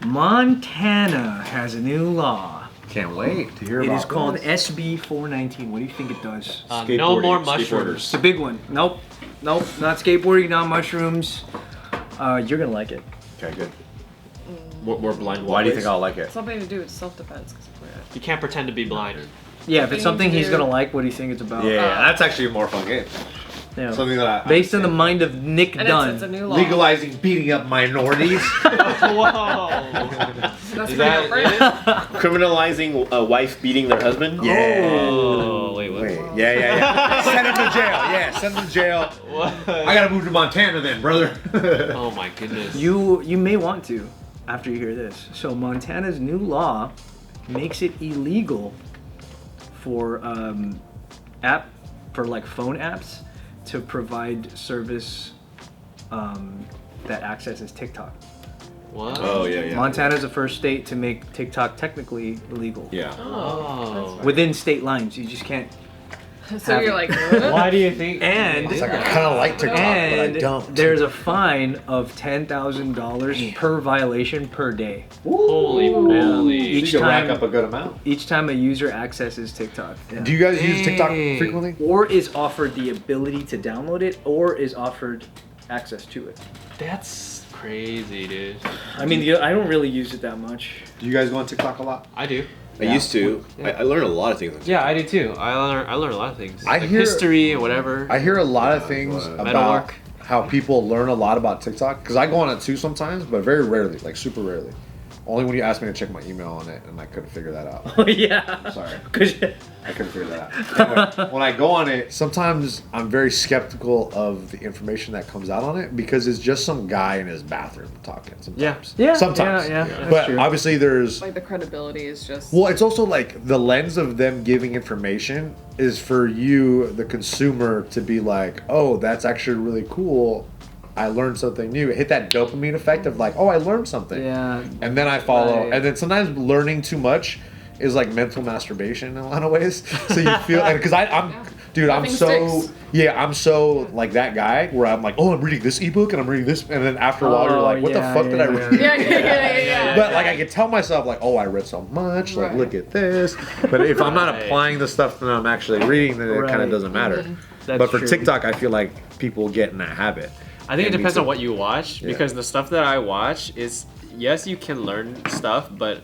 Montana has a new law. Can't wait to hear about it. It is called SB 419. What do you think it does? No more mushrooms. It's a big one. Nope, not skateboarding, not mushrooms. You're gonna like it. Okay, good. More blind. Why do you think I'll like it? Something to do with self-defense. You can't pretend to be blind. Yeah, if it's something he's gonna like, what do you think it's about? Yeah, that's actually a more fun game. Yeah. Something that based on the mind of Nick Dunn. It's a new law. Legalizing beating up minorities. Whoa. Is that Criminalizing a wife beating their husband? Yeah. Oh, wait. Yeah. Send him to jail. Yeah, send him to jail. What? I gotta move to Montana then, brother. Oh my goodness. You may want to after you hear this. So Montana's new law makes it illegal for phone apps to provide service that accesses TikTok. What? Oh yeah. Montana's the first state to make TikTok technically illegal. Yeah. Oh. Within state lines, you just can't. So you're like, Why do you think? And It's like I kind of like TikTok, but I don't. There's a fine of $10,000 per violation per day. Holy moly. Each You can rack time- up a good amount. Each time a user accesses TikTok. Yeah. Do you guys use TikTok Dang. frequently? Or is offered the ability to download it, or is offered access to it. That's crazy, dude. I mean, I don't really use it that much. Do you guys go on TikTok a lot? I do. I used to. I learned a lot of things. On Yeah, I do too. I learn a lot of things. I like hear- history and whatever. I hear a lot of things Metalwork. about how people learn a lot about TikTok. Because I go on it too sometimes, but very rarely, like super rarely. Only when you asked me to check my email on it, and I couldn't figure that out. Oh yeah. Sorry. Cause I couldn't figure that out. Anyway, when I go on it, sometimes I'm very skeptical of the information that comes out on it because it's just some guy in his bathroom talking. Sometimes. Yeah. Sometimes. Yeah. That's But true. obviously, there's. like the credibility is just. Well, it's also like the lens of them giving information is for you, the consumer, to be like, oh, that's actually really cool. I learned something new. Hit that dopamine effect of like, oh, I learned something. Yeah. And then I follow. Right. And then sometimes learning too much is like mental masturbation in a lot of ways. So you feel, and because I'm, dude, I'm Nothing so, sticks. yeah, I'm so like that guy where I'm like, oh, I'm reading this ebook and I'm reading this, and then after a while you're like, what the fuck did I read? Yeah. But like I can tell myself like, oh, I read so much. Like, Right. look at this. But if I'm not Right. applying the stuff that I'm actually reading, then it kind Right. of doesn't matter. That's But for true. TikTok, I feel like people get in that habit. I think it And me depends too. on what you watch because the stuff that I watch is yes, you can learn stuff, but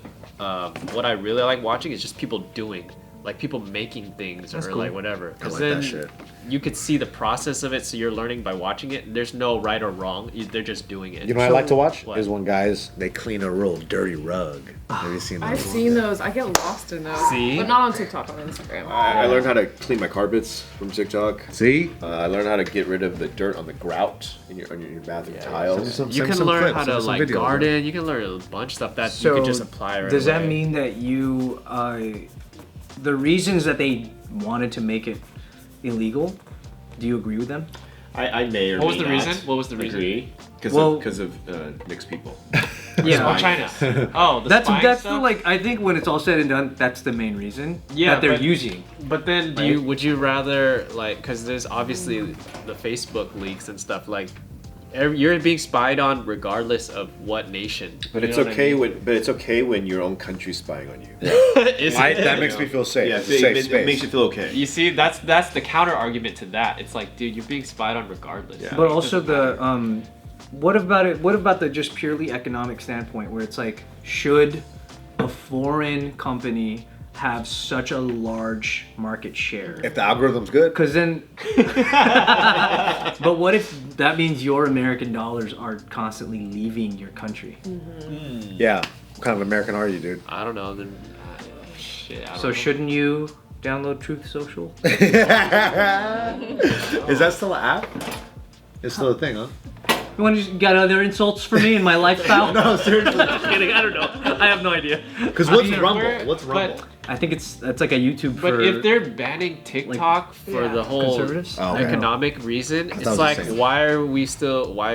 what I really like watching is just people doing, like people making things or like whatever. I Because like then that shit. you could see the process of it, so you're learning by watching it. There's no right or wrong; they're just doing it. You know what I like to watch? What? Is when guys, they clean a real dirty rug. Have you seen those? I've seen those. I get lost in those. See? But not on TikTok, on Instagram. I learned how to clean my carpets from TikTok. See? I learned how to get rid of the dirt on the grout in your bathroom tiles. You can learn how to like garden. You can learn a bunch of stuff that you can just apply right does that away. mean that you, the reasons that they wanted to make it illegal, do you agree with them? I may or What was may the not reason? What was the reason? agree Well- because of mixed people. Yeah. Oh, China. Oh, the That's spying the stuff? like I think when it's all said and done, that's the main reason Yeah, that they're but- using. But then, Right? would you rather like? Because there's obviously the Facebook leaks and stuff. Like, you're being spied on regardless of what nation. But You it's know what I okay mean? when it's okay when your own country's spying on you. Is it? That makes me feel safe. Yeah, It's a safe space. it makes you feel okay. You see, that's the counter argument to that. It's like, dude, you're being spied on regardless. Yeah. But It also doesn't matter. what about it? What about the just purely economic standpoint, where it's like, should a foreign company have such a large market share? If the algorithm's good. Because then, but what if that means your American dollars are constantly leaving your country? Yeah. What kind of American are you, dude? I don't know. Then, shit. I don't So know. shouldn't you download Truth Social? Is that still an app? It's still a thing, huh? You want to got other insults for me in my lifestyle? No, seriously. Just kidding. I don't know. I have no idea. Because what's mean, Rumble? we're- What's Rumble? but- I think it's like a YouTube for. But if they're banning TikTok for the whole conservatives? Oh, okay. economic reason, thought it it's was like the same. why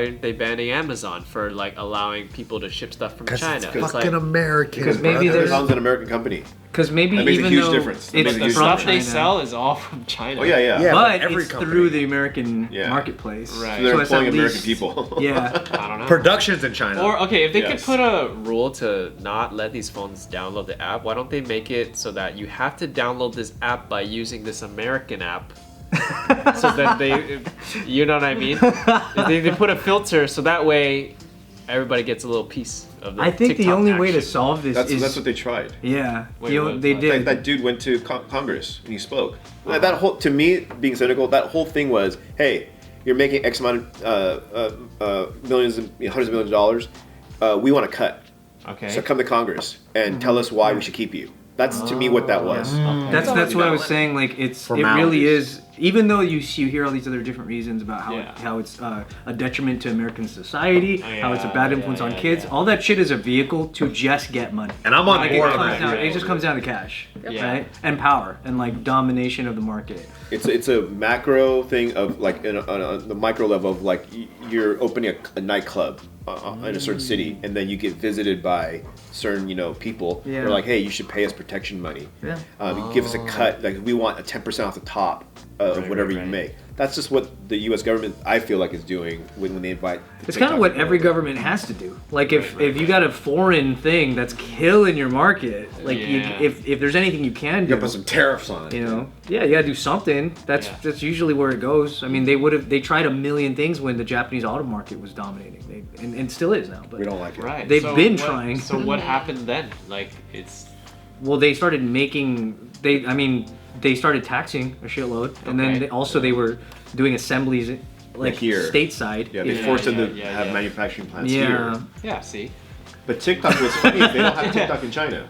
aren't they banning Amazon for like allowing people to ship stuff from China? It's fucking like, American. because maybe there's Amazon's an American company. Because maybe That makes a even huge though difference. That it's makes a The huge from stuff China, they sell is all from China. Oh yeah, yeah. Yeah. but every it's company. through the American Yeah. marketplace. Right. So they're So it's employing at American least- people. Yeah. I don't know. Productions in China. Or okay, if they Yes. could put a rule to not let these phones download the app, why don't they make it so that you have to download this app by using this American app? So that they, you know what I mean? They put a filter so that way everybody gets a little piece of the I think the TikTok only way to action. solve this is That's what they tried. yeah. Wait, You know, what? they Like did. That dude went to Congress and he spoke. That whole, to me, being cynical, that whole thing was, hey, you're making X amount of millions and hundreds of millions of dollars. We want to cut. Okay. So come to Congress and tell us why we should keep you. That's to me what that was. Okay. That's what I was saying. Like it really is. Even though you hear all these other different reasons about how it's a detriment to American society, how it's a bad influence on kids. All that shit is a vehicle to just get money. And I'm on Like, board with that. it just comes down to cash, Yeah. right? And power and like domination of the market. It's a macro thing of like on the micro level of like you're opening a nightclub in a certain city, and then you get visited by certain people. Yeah. They're like, hey, you should pay us protection money. Yeah. Give us a cut. Like we want a 10% off the top of whatever you make. That's just what the U.S. government, I feel like, is doing when they invite. It's kind of what every government has to do. Like if you got a foreign thing that's killing your market, like Yeah. if there's anything you can You do, gotta put some tariffs on it. you gotta do something. That's usually where it goes. I mean, they tried a million things when the Japanese auto market was dominating, and still is now. But We don't like it. Right. They've been what- trying. So what happened then? Like it's well, they started they started taxing a shitload, and then Okay. they were doing assemblies like here. stateside. Yeah, they Yeah, forced them to yeah, have yeah. manufacturing plants Yeah. here. yeah. See. But TikTok, what's funny is they don't have TikTok in China.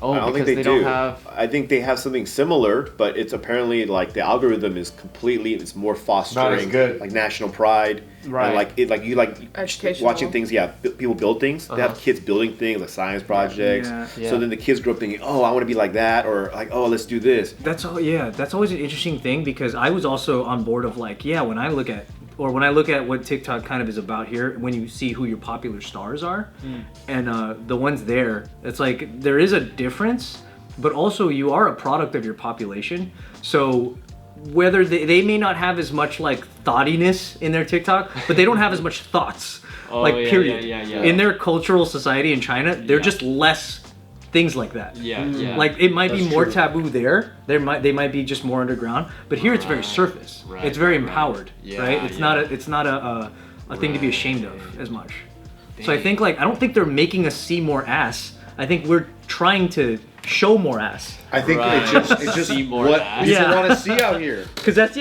Oh, I don't think because they, don't do. have. I think they have something similar, but it's apparently like the algorithm is it's more fostering good. like national pride, Right. And you like Educational. watching things. Yeah, people build things. They have kids building things like science projects. Yeah. So then the kids grow up thinking, oh, I want to be like that, or like, oh, let's do this. That's all. Yeah, that's always an interesting thing because I was also on board of like, yeah, when I look at what TikTok kind of is about here, when you see who your popular stars are, and the ones there, it's like there is a difference, but also you are a product of your population. So whether they may not have as much like thoughtiness in their TikTok, but they don't have as much thoughts. Oh, like yeah, period. yeah. In their cultural society in China, they're Yeah. just less things like that. Yeah, yeah. Like it might be That's more true. taboo there. They might be just more underground. But here it's very surface. right, It's very right. empowered. Yeah, right? It's yeah. not a thing to be ashamed of as much. So I Dang. think like I don't think they're making us see more ass. I think we're trying to show more ass. I think Right. it's just See more what ass. people Yeah. want to see out here. Because that's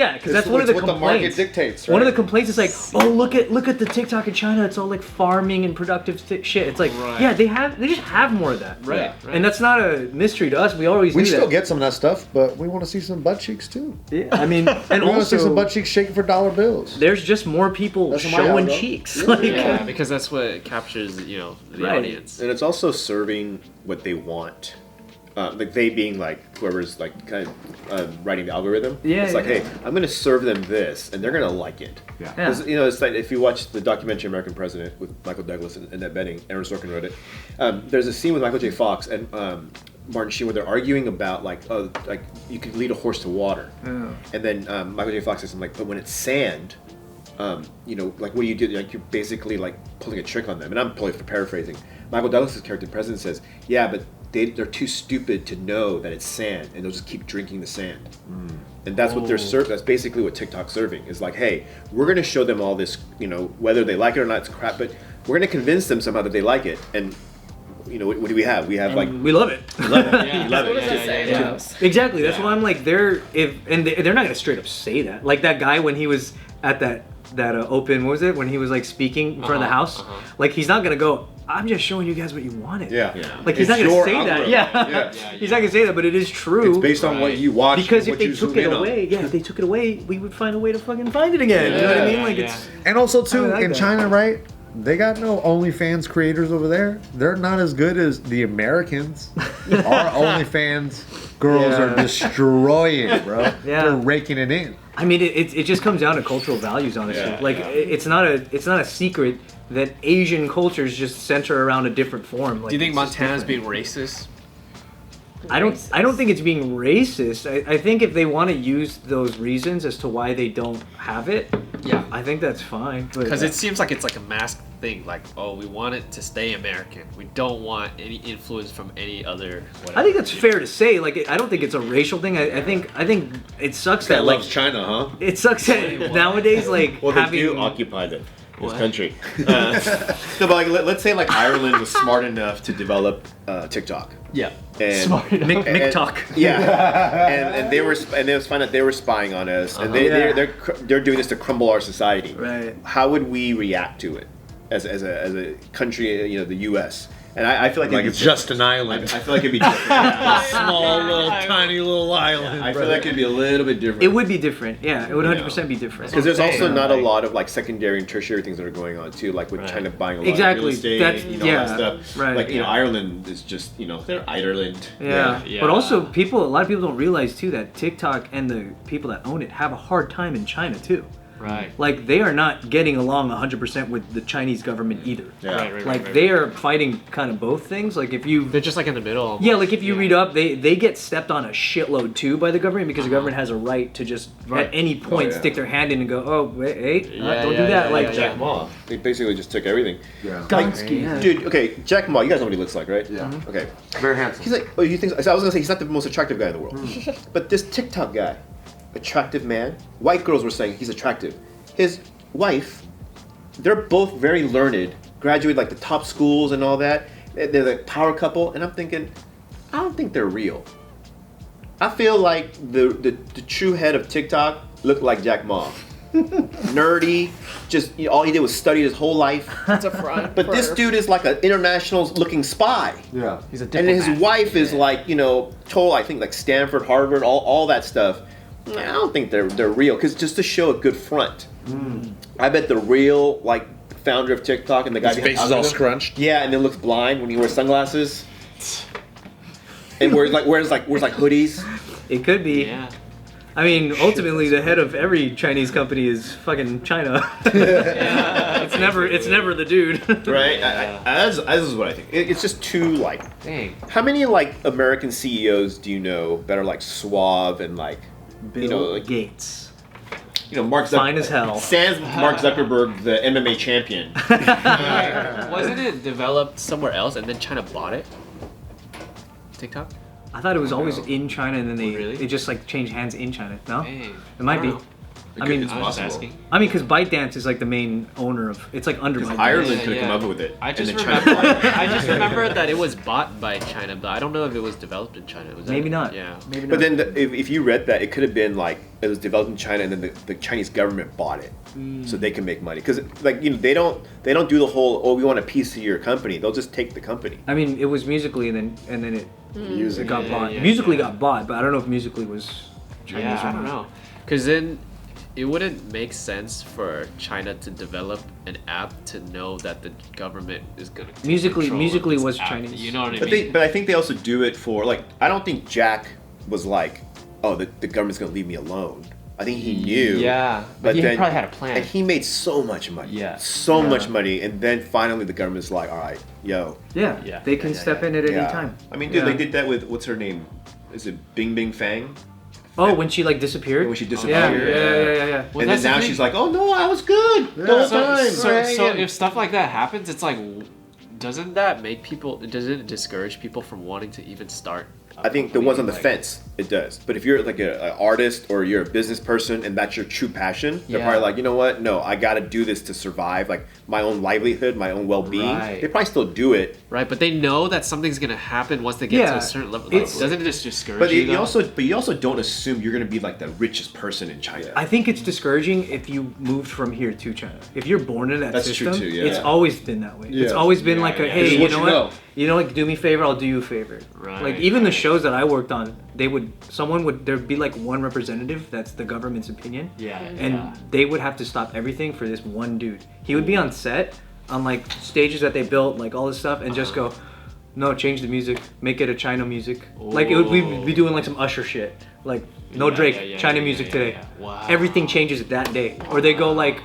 one of the what complaints. the market dictates. Right? One of the complaints is like, oh look at the TikTok in China. It's all like farming and productive shit. It's like, Right. yeah, they just have more of that. Right, Yeah. right. And that's not a mystery to us. We always we knew still that. get some of that stuff, but we want to see some butt cheeks too. Yeah, I mean, and We want to see some also butt cheeks shaking for dollar bills. there's just more people That's my showing algo. cheeks. Yeah. Like, Yeah, because that's what captures the Right. audience. And it's also serving what they want. Like they being like whoever's like kind of writing the algorithm. Yeah, It's like, yeah. hey, I'm gonna serve them this, and they're gonna like it. Yeah. Yeah. 'Cause, it's like if you watch the documentary American President with Michael Douglas and Annette Bening, Aaron Sorkin wrote it. There's a scene with Michael J. Fox and Martin Sheen where they're arguing about like you could lead a horse to water, and then Michael J. Fox says something like, but when it's sand. Like what do you do? Like you're basically like pulling a trick on them. And I'm probably paraphrasing. Michael Douglas's character, the president, says, "Yeah, but they're too stupid to know that it's sand, and they'll just keep drinking the sand." And that's what they're serving. That's basically what TikTok's serving. Is like, hey, we're going to show them all this. Whether they like it or not, it's crap. But we're going to convince them somehow that they like it. And what do we have? We have like we love it. love it. Yeah. Love What it. does it say? Yeah. Jones? Exactly. That's Yeah. why I'm like they're not gonna straight up say that. Like that guy when he was at that open, what was it, when he was like speaking in front of the house, like he's not gonna go, I'm just showing you guys what you wanted. Yeah. Like he's It's not gonna your say that. algorithm. Yeah. Yeah. He's not gonna say that, but it is true. It's based on what Right. you watch. because and if what you they took zoom it in on. away, if they took it away, we would find a way to fucking find it again. You know what I mean? Like it's And also too, I like in that. China, right? They got no OnlyFans creators over there. They're not as good as the Americans. Our OnlyFans girls Yeah. are destroying, bro. Yeah. They're raking it in. I mean, it just comes down to cultural values, honestly. Yeah, like yeah. it's not a secret that Asian cultures just center around a different form. Like, Do you think it's just Montana's different. being racist? I don't think it's being racist. I think if they want to use those reasons as to why they don't have it, Yeah. I think that's fine. Because it seems like it's like a masked thing. Like, oh, we want it to stay American. We don't want any influence from any other. Whatever. I think that's fair to say. Like, I don't think it's a racial thing. I think it sucks That that like loves China, huh? it sucks that nowadays like Well, they having do occupy this What? country. No, but like, let's say like Ireland was smart enough to develop TikTok. Yeah. And Smart enough. McTalk. Yeah, and they were and it was fun that they were spying on us, and they're doing this to crumble our society. Right. How would we react to it as a country? You know, the U.S. And I feel like it'd be it's just an I island. feel like it'd be different. Small little tiny little island. I feel like it'd be a little bit different. It would be different. Yeah, it would 100% be different. Because there's also not a like- lot of like secondary and tertiary things that are going on too, like with Right. China buying a lot Exactly. of real estate, That's- you know, yeah. all that stuff. Right. Like you know, Yeah. Ireland is just they're Ireland. Yeah. Yeah. But also a lot of people don't realize too that TikTok and the people that own it have a hard time in China too. Right. Like they are not getting along 100% with the Chinese government either. Yeah. Like they are fighting kind of both things. Like if you They're just like in the middle. Almost. yeah, like if you read up, they get stepped on a shitload too by the government because the government has a right to just Right. at any point yeah. stick their hand in and go, oh wait, hey, Yeah, don't yeah, do that. yeah, like yeah, Jack Ma. They basically just took everything. Yeah. Gonski, yeah. Dude, okay, Jack Ma, you guys know what he looks like, right? Yeah. Okay. Very handsome. He's like, oh, you think? So I was gonna say he's not the most attractive guy in the world, but this TikTok guy, attractive man. White girls were saying he's attractive. His wife, they're both very learned, graduated like the top schools and all that. They're like power couple, and I'm thinking, I don't think they're real. I feel like the true head of TikTok looked like Jack Ma. Nerdy, just all he did was study his whole life. It's a front. But this dude is like an international looking spy. Yeah. He's a And diplomat. his wife is like, I think like Stanford, Harvard, all that stuff. I don't think they're real, because just to show a good front. I bet the real like founder of TikTok and the guy His behind face is all algorithm- scrunched. Yeah, and then looks blind when he wears sunglasses. And wears hoodies. It could be. Yeah. I mean, ultimately, the head of every Chinese company is fucking China. It's never the dude. Right? As is what I think. It's just too like. Dang. How many like American CEOs do you know that are like suave and like Bill like, Gates. Mark Fine as hell. Sans Mark Zuckerberg, the MMA champion. Wasn't it developed somewhere else and then China bought it? TikTok? I thought it was always in China and then Really? they just like changed hands in China. No? Dang. It might be. I don't know. I mean, it's I was just possible. asking. I mean, because ByteDance is like the main owner of. It's like under ByteDance. Ireland Yeah, could have yeah. come up with it. I and just then China remember. bought it. I just remember that it was bought by China, but I don't know if it was developed in China. Was that Maybe it? not. Yeah. Maybe not. But then if you read that, it could have been like it was developed in China and then the Chinese government bought it, so they can make money. Because like they don't do the whole we want a piece of your company. They'll just take the company. I mean, it was Musically and then it got Yeah, bought. yeah, Musically yeah. got bought, but I don't know if Musically was Chinese Yeah, or I don't not. know. Because then it wouldn't make sense for China to develop an app to know that the government is going to Musically was Chinese. You know what I But mean? I think they also do it for like I don't think Jack was like, oh the government's gonna leave me alone. I think he knew. Yeah, but he probably had a plan. And he made so much money. Yeah. So much money, and then finally the government's like, all right, yo. Yeah, Yeah, they can yeah, step yeah. in at any Yeah. time. I mean, dude, Yeah. they did that with what's her name? Is it Bing Bing Fang? Oh, when she like disappeared. When she Yeah, disappeared. yeah. Well, and then that's the now thing. she's like, oh no, I was good the whole time. So if stuff like that happens, it's like, doesn't that make people? Doesn't it discourage people from wanting to even start? I think the ones on the fence, it does. But if you're like an artist or you're a business person and that's your true passion, they're Yeah. probably like, you know what? No, I got to do this to survive, like my own livelihood, my own well-being. Right. They probably still do it. Right, but they know that something's gonna happen once they get to Yeah, a certain level. it's- Doesn't it just discourage But you? you though? also don't assume you're gonna be like the richest person in China. I think it's discouraging if you moved from here to China. If you're born in that That's true system, too, yeah. it's always been that way. It's Yeah. always been Yeah, like a yeah. hey, This is you what know you what? know. You know, like do me a favor, I'll do you a favor. Right, Like even the right. shows that I worked on, there'd be like one representative that's the government's opinion. Yeah, And yeah. they would have to stop everything for this one dude. He would be on set on like stages that they built, like all this stuff, and just go, no, change the music, make it a China music. Like it would we'd be doing like some Usher shit, like no Yeah, Drake, yeah, China yeah, music yeah, today. yeah. Wow. Everything changes that day, or they go like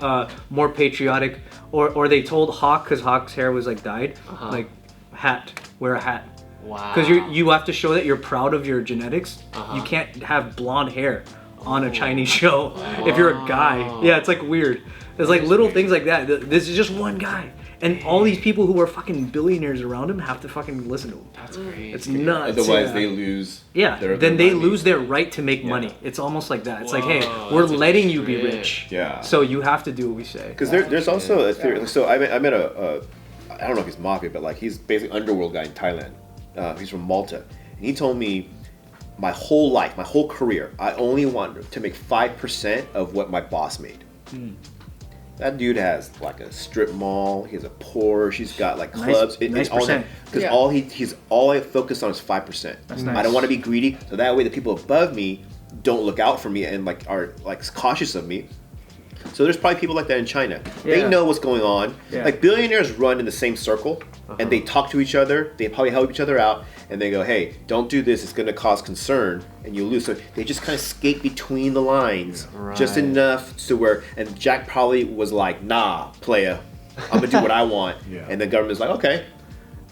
more patriotic, or they told Hawk because Hawk's hair was like dyed, like hat, wear a hat. Wow. Because you have to show that you're proud of your genetics. You can't have blonde hair on a Chinese show if you're a guy. Yeah, it's like weird. There's like little things like that. This is just one guy. And all these people who are fucking billionaires around him have to fucking listen to him. That's crazy. It's nuts. Otherwise, they lose. Then they lose their right to make money. It's almost like that. It's like, hey, we're that's letting you be interesting. rich. Yeah. So you have to do what we say. Because there's also a theory. So I met a I don't know if he's mafia, but like he's basically underworld guy in Thailand. He's from Malta, and he told me my whole life, my whole career, I only wanted to make 5% of what my boss made. That dude has like a strip mall. He has a Porsche. He's got like clubs. Nice percent. Because all I focus on is 5%. That's I nice. don't want to be greedy, so that way the people above me don't look out for me and like are like cautious of me. So there's probably people like that in China. They know what's going on. Yeah. Like billionaires run in the same circle, and they talk to each other. They probably help each other out, and they go, "Hey, don't do this. It's going to cause concern, and you lose." So they just kind of skate between the lines, just Right. enough to where. And Jack probably was like, "Nah, playa, I'm gonna do what I want." And the government's like, "Okay,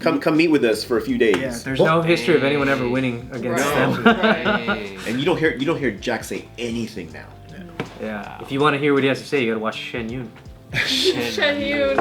come meet with us for a few days." Yeah, there's no history of anyone ever winning against them. Right. And you don't hear Jack say anything now. Yeah. If you want to hear what he has to say, you gotta watch Shen Yun. Shen Yun.